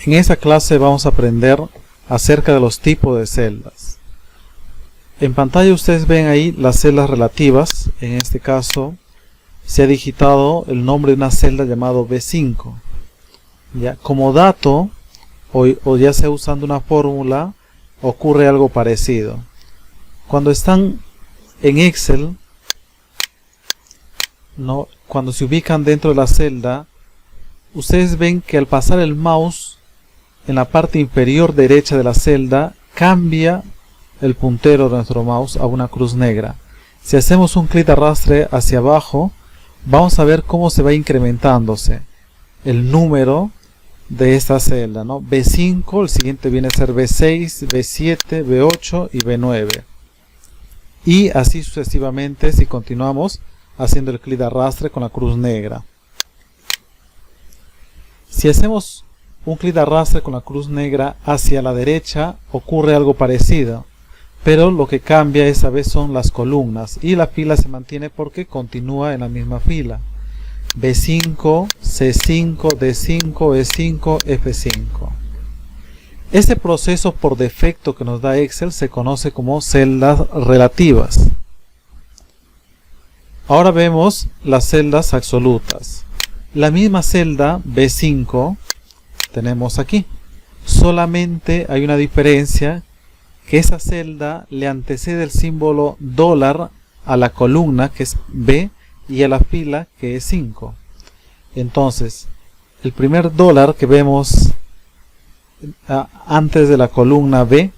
En esta clase vamos a aprender acerca de los tipos de celdas. En pantalla ustedes ven ahí las celdas relativas. En este caso se ha digitado el nombre de una celda llamado B5. ¿Ya? Como dato, o ya sea usando una fórmula, ocurre algo parecido. Cuando están en Excel, cuando se ubican dentro de la celda, ustedes ven que al pasar el mouse en la parte inferior derecha de la celda, cambia el puntero de nuestro mouse a una cruz negra. Si hacemos un clic de arrastre hacia abajo, vamos a ver cómo se va incrementándose el número de esta celda, ¿no? B5, el siguiente viene a ser B6, B7, B8 y B9. Y así sucesivamente si continuamos haciendo el clic de arrastre con la cruz negra. Si hacemos un clic de arrastre con la cruz negra hacia la derecha, ocurre algo parecido, pero lo que cambia esta vez son las columnas y la fila se mantiene porque continúa en la misma fila. B5, C5, D5, E5, F5. Este proceso por defecto que nos da Excel se conoce como celdas relativas. Ahora vemos las celdas absolutas. La misma celda B5 tenemos aquí, solamente hay una diferencia, que esa celda le antecede el símbolo dólar a la columna que es B y a la fila que es 5. Entonces el primer dólar que vemos antes de la columna B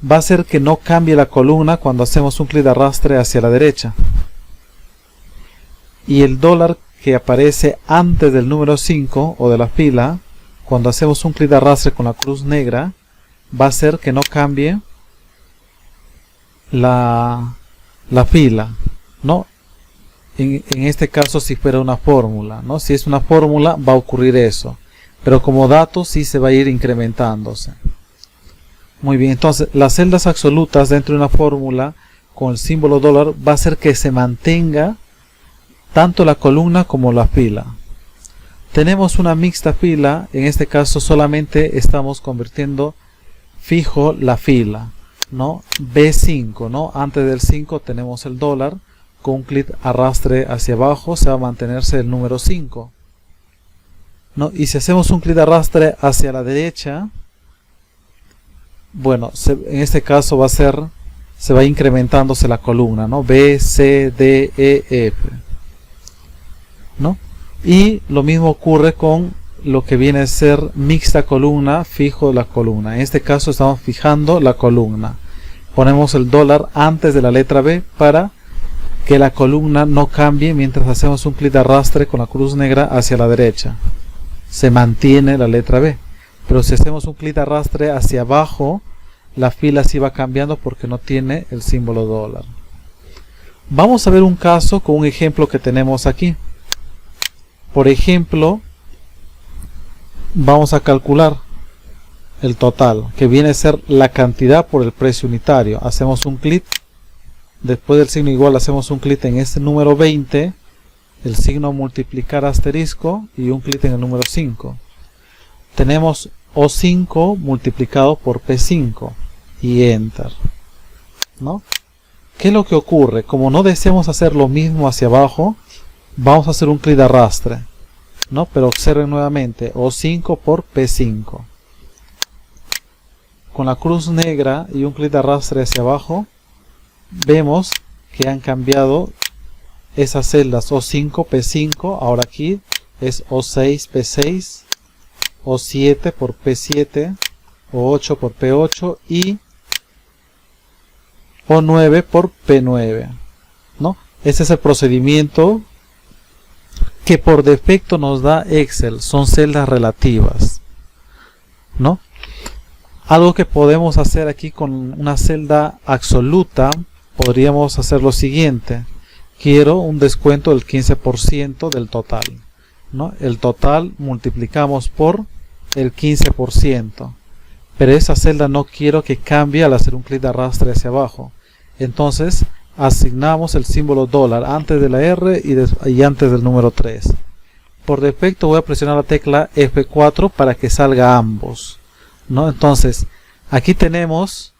va a hacer que no cambie la columna cuando hacemos un clic de arrastre hacia la derecha, y el dólar que aparece antes del número 5 o de la fila, cuando hacemos un clic de arrastre con la cruz negra, va a hacer que no cambie la fila, ¿no? En este caso si fuera una fórmula, ¿no? Si es una fórmula va a ocurrir eso, pero como dato sí se va a ir incrementándose. Muy bien, entonces las celdas absolutas dentro de una fórmula con el símbolo dólar va a hacer que se mantenga tanto la columna como la fila. Tenemos una mixta fila, en este caso solamente estamos convirtiendo fijo la fila, ¿no? B5, ¿no? Antes del 5 tenemos el dólar, con un clic arrastre hacia abajo se va a mantenerse el número 5, ¿no? Y si hacemos un clic de arrastre hacia la derecha, bueno, en este caso se va incrementándose la columna, ¿no? B, C, D, E, F, ¿no? Y lo mismo ocurre con lo que viene a ser mixta columna, fijo la columna. En este caso estamos fijando la columna. Ponemos el dólar antes de la letra B para que la columna no cambie mientras hacemos un clic de arrastre con la cruz negra hacia la derecha. Se mantiene la letra B. Pero si hacemos un clic de arrastre hacia abajo, la fila sí va cambiando porque no tiene el símbolo dólar. Vamos a ver un caso con un ejemplo que tenemos aquí. Por ejemplo, vamos a calcular el total, que viene a ser la cantidad por el precio unitario. Hacemos un clic, después del signo igual hacemos un clic en este número 20, el signo multiplicar asterisco y un clic en el número 5. Tenemos O5 multiplicado por P5 y Enter, ¿no? ¿Qué es lo que ocurre? Como no deseamos hacer lo mismo hacia abajo, vamos a hacer un clic de arrastre, ¿no? Pero observen nuevamente, O5 por P5. Con la cruz negra y un clic de arrastre hacia abajo, vemos que han cambiado esas celdas O5, P5, ahora aquí es O6, P6, O7 por P7, O8 por P8 y O9 por P9, ¿no? Ese es el procedimiento que por defecto nos da Excel, son celdas relativas, ¿no? Algo que podemos hacer aquí con una celda absoluta, podríamos hacer lo siguiente. Quiero un descuento del 15% del total, ¿no? El total multiplicamos por el 15%, pero esa celda no quiero que cambie al hacer un clic de arrastre hacia abajo. Entonces asignamos el símbolo dólar antes de la R y antes del número 3. por defecto voy a presionar la tecla F4 para que salga ambos, ¿no? Entonces aquí tenemos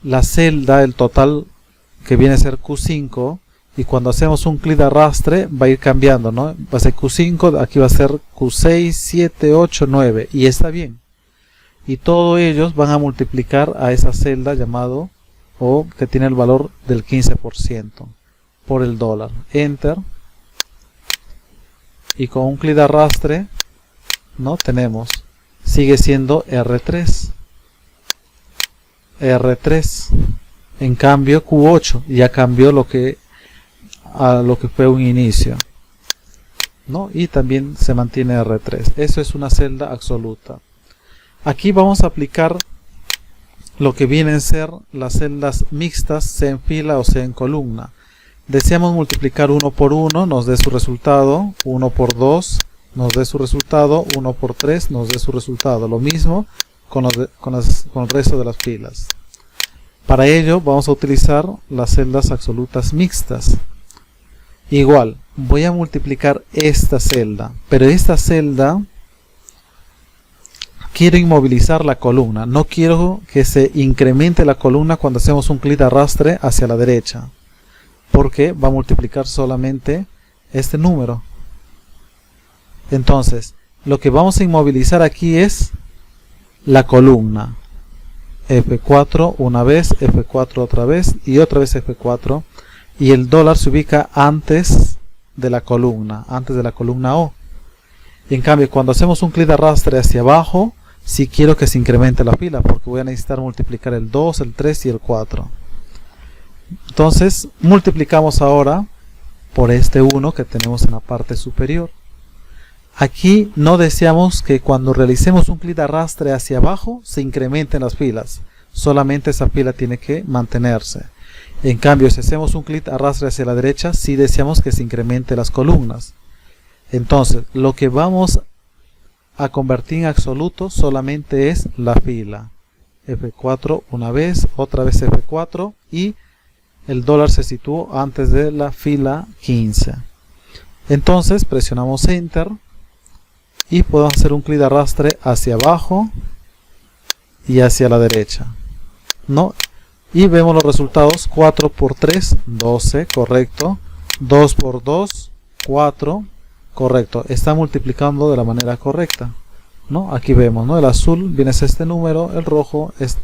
la celda, el total que viene a ser Q5, y cuando hacemos un clic de arrastre va a ir cambiando, ¿no? Va a ser Q5, aquí va a ser Q6, 7, 8, 9, y está bien. Y todos ellos van a multiplicar a esa celda llamado, o que tiene el valor del 15% por el dólar. Enter. Y con un clic de arrastre, ¿no? Tenemos, sigue siendo R3. R3. En cambio Q8 ya cambió a lo que fue un inicio, ¿no? Y también se mantiene R3. Eso es una celda absoluta. Aquí vamos a aplicar lo que vienen a ser las celdas mixtas, sea en fila o sea en columna. Deseamos multiplicar 1 por 1, nos dé su resultado, 1 por 2, nos dé su resultado, 1 por 3, nos dé su resultado. Lo mismo con el resto de las filas. Para ello vamos a utilizar las celdas absolutas mixtas. Igual, voy a multiplicar esta celda, pero esta celda quiero inmovilizar la columna. No quiero que se incremente la columna cuando hacemos un clic de arrastre hacia la derecha, porque va a multiplicar solamente este número. Entonces, lo que vamos a inmovilizar aquí es la columna. F4 una vez, F4 otra vez y otra vez F4, y el dólar se ubica antes de la columna O. Y en cambio, cuando hacemos un clic de arrastre hacia abajo, sí quiero que se incremente la fila, porque voy a necesitar multiplicar el 2, el 3 y el 4. Entonces multiplicamos ahora por este 1 que tenemos en la parte superior. Aquí no deseamos que cuando realicemos un clic de arrastre hacia abajo se incrementen las filas, solamente esa fila tiene que mantenerse. En cambio, si hacemos un clic de arrastre hacia la derecha, sí deseamos que se incremente las columnas. Entonces lo que vamos a convertir en absoluto solamente es la fila. F4 una vez, otra vez F4, y el dólar se situó antes de la fila 15. Entonces presionamos Enter y podemos hacer un clic de arrastre hacia abajo y hacia la derecha, ¿no? Y vemos los resultados: 4 por 3, 12, correcto. 2 por 2, 4, correcto. Está multiplicando de la manera correcta, ¿no? Aquí vemos, ¿no? El azul viene a ser este número, el rojo es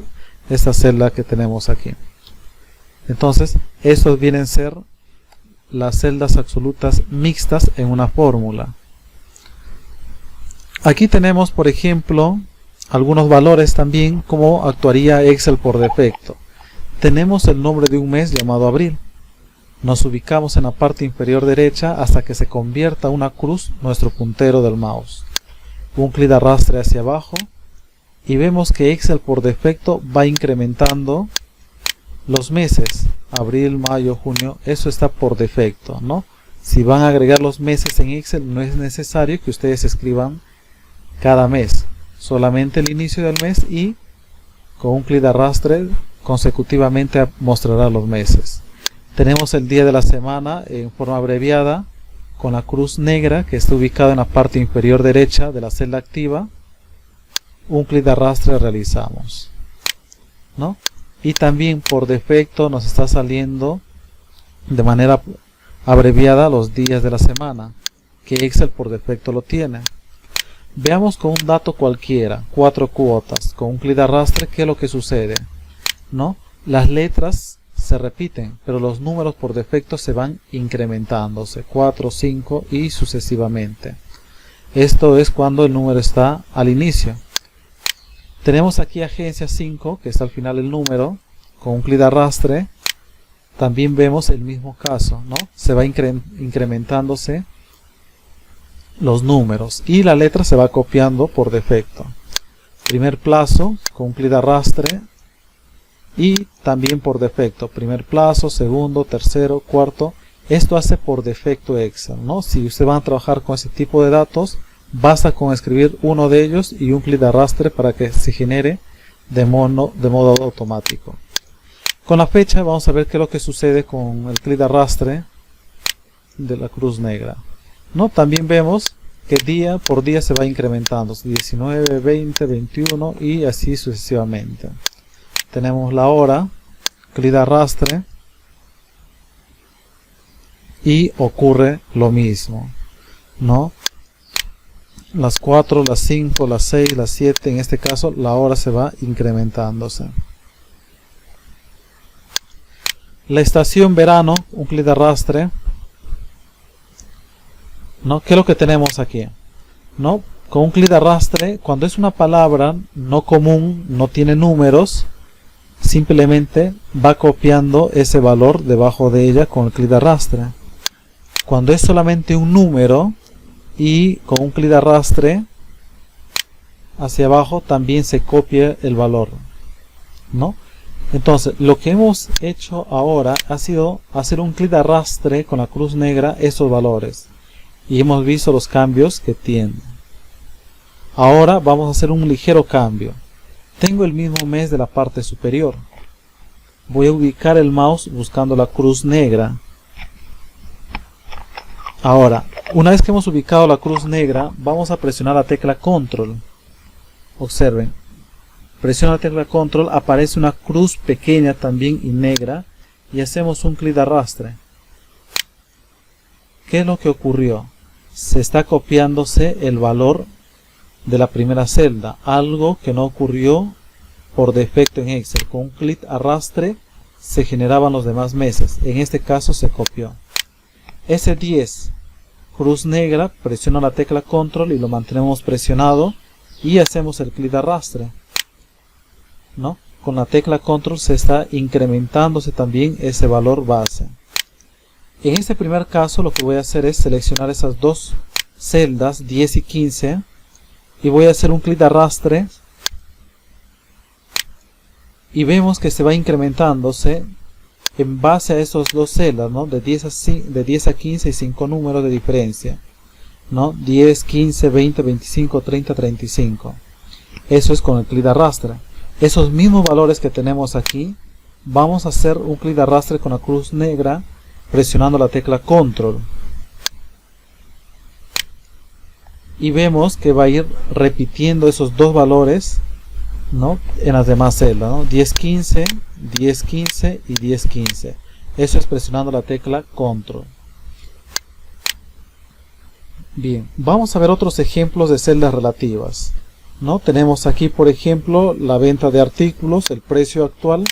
esta celda que tenemos aquí. Entonces, estos vienen a ser las celdas absolutas mixtas en una fórmula. Aquí tenemos, por ejemplo, algunos valores también, como actuaría Excel por defecto. Tenemos el nombre de un mes llamado abril. Nos ubicamos en la parte inferior derecha hasta que se convierta una cruz nuestro puntero del mouse. Un clic de arrastre hacia abajo y vemos que Excel por defecto va incrementando los meses. Abril, mayo, junio, eso está por defecto, ¿no? Si van a agregar los meses en Excel, no es necesario que ustedes escriban cada mes, solamente el inicio del mes, y con un clic de arrastre consecutivamente mostrará los meses. Tenemos el día de la semana en forma abreviada con la cruz negra que está ubicada en la parte inferior derecha de la celda activa. Un clic de arrastre realizamos, ¿no? Y también por defecto nos está saliendo de manera abreviada los días de la semana, que Excel por defecto lo tiene. Veamos con un dato cualquiera, 4 cuotas, con un clic de arrastre, ¿qué es lo que sucede? ¿No? Las letras se repiten, pero los números por defecto se van incrementándose, 4, 5 y sucesivamente. Esto es cuando el número está al inicio. Tenemos aquí agencia 5, que está al final el número, con un clic de arrastre. También vemos el mismo caso, ¿no? Se va incrementándose los números y la letra se va copiando por defecto. Primer plazo, con un clic de arrastre, y también por defecto, primer plazo, segundo, tercero, cuarto. Esto hace por defecto Excel, ¿no? Si ustedes van a trabajar con ese tipo de datos, basta con escribir uno de ellos y un clic de arrastre para que se genere de modo automático. Con la fecha vamos a ver qué es lo que sucede con el clic de arrastre de la cruz negra, ¿no? También vemos que día por día se va incrementando, 19, 20, 21 y así sucesivamente. Tenemos la hora, clic de arrastre y ocurre lo mismo, ¿no? Las 4, las 5, las 6, las 7, en este caso la hora se va incrementándose. La estación verano, un clic de arrastre, ¿no? ¿Qué es lo que tenemos aquí? ¿No? Con un clic de arrastre, cuando es una palabra no común, no tiene números, simplemente va copiando ese valor debajo de ella con el clic de arrastre. Cuando es solamente un número y con un clic de arrastre hacia abajo también se copia el valor, ¿no? Entonces lo que hemos hecho ahora ha sido hacer un clic de arrastre con la cruz negra esos valores y hemos visto los cambios que tiene. Ahora vamos a hacer un ligero cambio. Tengo el mismo mes de la parte superior. Voy a ubicar el mouse buscando la cruz negra. Ahora, una vez que hemos ubicado la cruz negra, vamos a presionar la tecla control. Observen, presiona la tecla control, aparece una cruz pequeña también y negra y hacemos un clic de arrastre. ¿Qué es lo que ocurrió? Se está copiándose el valor de la primera celda, algo que no ocurrió por defecto en Excel. Con un clic arrastre se generaban los demás meses, en este caso se copió. S10, cruz negra, presiona la tecla control y lo mantenemos presionado y hacemos el clic de arrastre, ¿no? Con la tecla control se está incrementándose también ese valor base. En este primer caso lo que voy a hacer es seleccionar esas dos celdas 10 y 15 y voy a hacer un clic de arrastre y vemos que se va incrementándose en base a esos dos celdas, ¿no? De 10 a 15 y 5 números de diferencia, ¿no? 10, 15, 20, 25, 30, 35. Eso es con el clic de arrastre. Esos mismos valores que tenemos aquí, vamos a hacer un clic de arrastre con la cruz negra presionando la tecla control. Y vemos que va a ir repitiendo esos dos valores, ¿no? En las demás celdas, ¿no? 10, 15, 10, 15 y 10, 15. Eso es presionando la tecla control. Bien, vamos a ver otros ejemplos de celdas relativas, ¿no? Tenemos aquí, por ejemplo, la venta de artículos, el precio actual.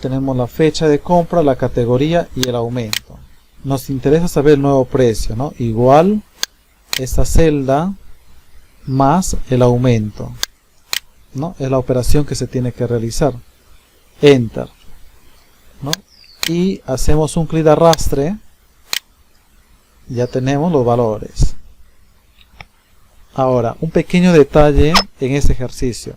Tenemos la fecha de compra, la categoría y el aumento. Nos interesa saber el nuevo precio, ¿no? Igual esta celda más el aumento, ¿no? Es la operación que se tiene que realizar. Enter, ¿no? Y hacemos un clic de arrastre. Ya tenemos los valores. Ahora, un pequeño detalle en este ejercicio.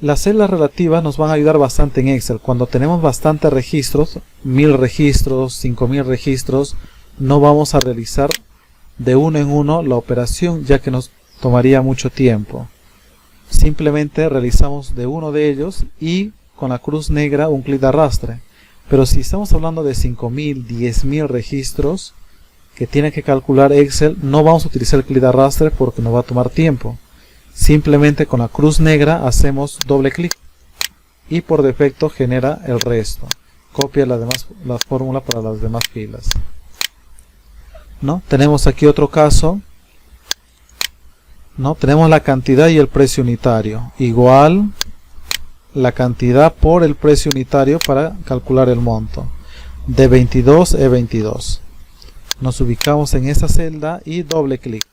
Las celdas relativas nos van a ayudar bastante en Excel. Cuando tenemos bastantes registros, 1000 registros, 5000 registros, no vamos a realizar de uno en uno la operación, ya que nos tomaría mucho tiempo. Simplemente realizamos de uno de ellos y con la cruz negra un clic de arrastre. Pero si estamos hablando de 5000, 10000 registros que tiene que calcular Excel, no vamos a utilizar el clic de arrastre porque nos va a tomar tiempo. Simplemente con la cruz negra hacemos doble clic y por defecto genera el resto. Copia la fórmula para las demás filas, ¿no? Tenemos aquí otro caso, ¿no? Tenemos la cantidad y el precio unitario. Igual la cantidad por el precio unitario para calcular el monto. De 22 es 22. Nos ubicamos en esta celda y doble clic.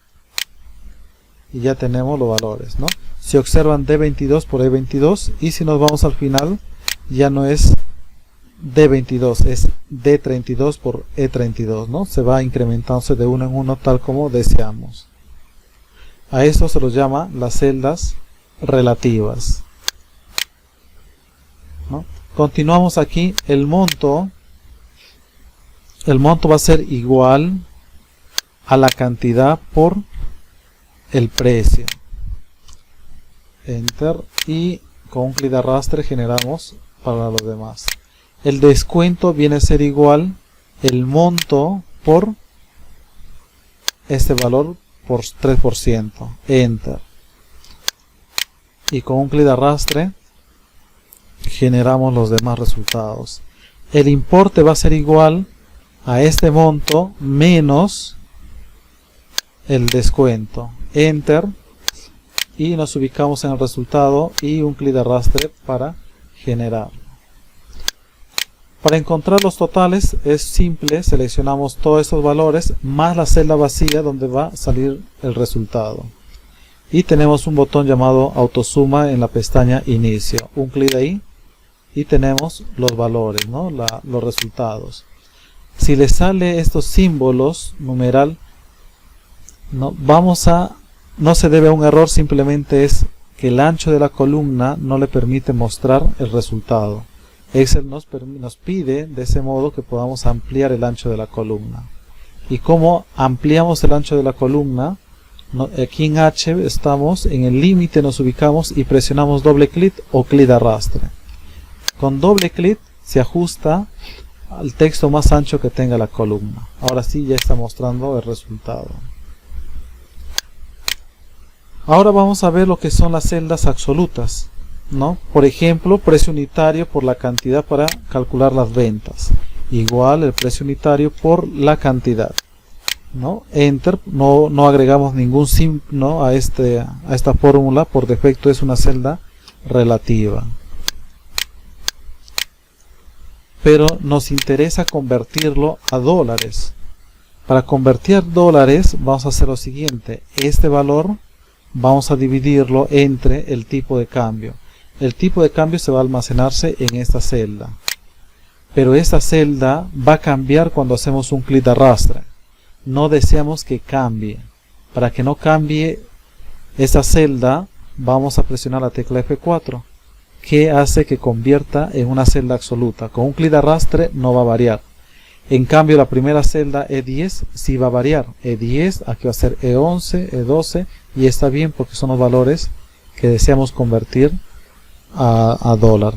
Y ya tenemos los valores, ¿no? Si observan D22 por E22 y si nos vamos al final ya no es D22, es D32 por E32, ¿no? Se va incrementándose de uno en uno tal como deseamos. A esto se los llama las celdas relativas, ¿no? Continuamos aquí. El monto va a ser igual a la cantidad por el precio. Enter y con un clic de arrastre generamos para los demás. El descuento viene a ser igual el monto por este valor por 3%, enter, y con un clic de arrastre generamos los demás resultados. El importe va a ser igual a este monto menos el descuento, enter, y nos ubicamos en el resultado y un clic de arrastre para generar. Para encontrar los totales es simple, seleccionamos todos estos valores más la celda vacía donde va a salir el resultado. Y tenemos un botón llamado autosuma en la pestaña inicio. Un clic ahí y tenemos los valores, ¿no? Los resultados. Si le sale estos símbolos, numeral, no se debe a un error, simplemente es que el ancho de la columna no le permite mostrar el resultado. Excel nos pide de ese modo que podamos ampliar el ancho de la columna. ¿Y cómo ampliamos el ancho de la columna? Aquí en H estamos en el límite, nos ubicamos y presionamos doble clic o clic de arrastre. Con doble clic se ajusta al texto más ancho que tenga la columna. Ahora sí ya está mostrando el resultado. Ahora vamos a ver lo que son las celdas absolutas, ¿no? Por ejemplo, precio unitario por la cantidad para calcular las ventas. Igual el precio unitario por la cantidad, ¿no? Enter, no agregamos ningún signo a esta fórmula, por defecto es una celda relativa. Pero nos interesa convertirlo a dólares. Para convertir dólares vamos a hacer lo siguiente. Este valor vamos a dividirlo entre el tipo de cambio. El tipo de cambio se va a almacenarse en esta celda. Pero esta celda va a cambiar cuando hacemos un clic de arrastre. No deseamos que cambie. Para que no cambie esta celda, vamos a presionar la tecla F4, que hace que convierta en una celda absoluta. Con un clic de arrastre no va a variar. En cambio, la primera celda E10 sí va a variar. E10, aquí va a ser E11, E12, y está bien porque son los valores que deseamos convertir a dólar.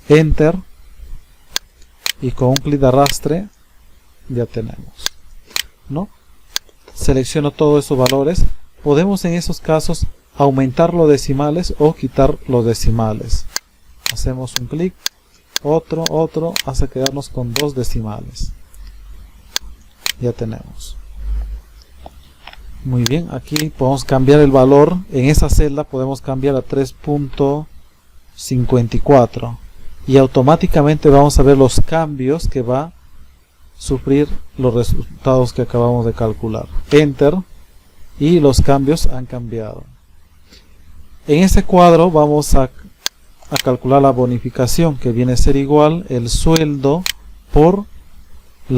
Enter, y con un clic de arrastre ya tenemos, ¿no? Selecciono todos esos valores. Podemos en esos casos aumentar los decimales o quitar los decimales. Hacemos un clic, otro, hasta quedarnos con 2 decimales. Ya tenemos. Muy bien, aquí podemos cambiar el valor. En esa celda podemos cambiar a 3.54 y automáticamente vamos a ver los cambios que va a sufrir los resultados que acabamos de calcular. Enter, y los cambios han cambiado. En este cuadro vamos a calcular la bonificación, que viene a ser igual el sueldo por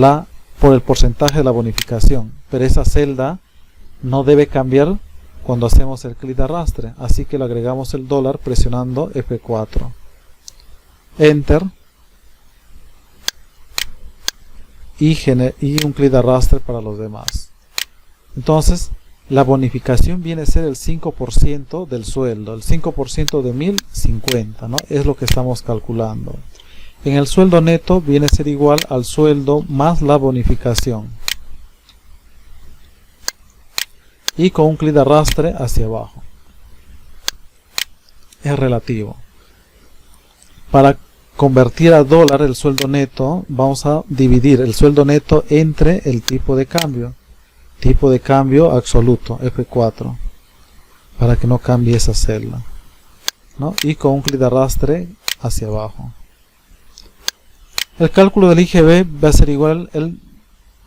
el porcentaje de la bonificación, pero esa celda no debe cambiar cuando hacemos el clic de arrastre, así que le agregamos el dólar presionando F4. Enter, y un clic de arrastre para los demás. Entonces la bonificación viene a ser el 5% del sueldo, el 5% de 1050, ¿no? Es lo que estamos calculando. En el sueldo neto viene a ser igual al sueldo más la bonificación. Y con un clic de arrastre hacia abajo. Es relativo. Para convertir a dólar el sueldo neto, vamos a dividir el sueldo neto entre el tipo de cambio. Tipo de cambio absoluto, F4, para que no cambie esa celda, ¿no? Y con un clic de arrastre hacia abajo. El cálculo del IGB va a ser igual, en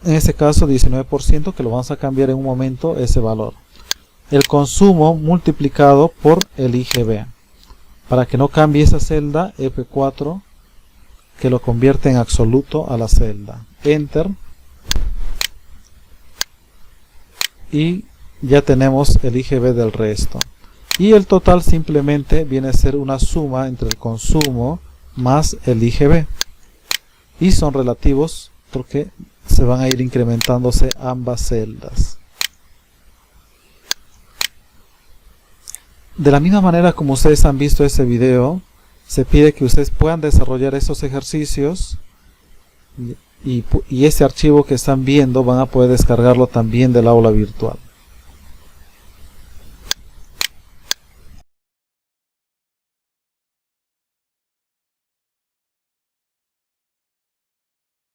este caso 19%, que lo vamos a cambiar en un momento ese valor. El consumo multiplicado por el IGB. Para que no cambie esa celda, F4, que lo convierte en absoluto a la celda. Enter. Y ya tenemos el IGB del resto. Y el total simplemente viene a ser una suma entre el consumo más el IGB. Y son relativos porque se van a ir incrementándose ambas celdas. De la misma manera como ustedes han visto ese video, se pide que ustedes puedan desarrollar esos ejercicios y ese archivo que están viendo van a poder descargarlo también del aula virtual.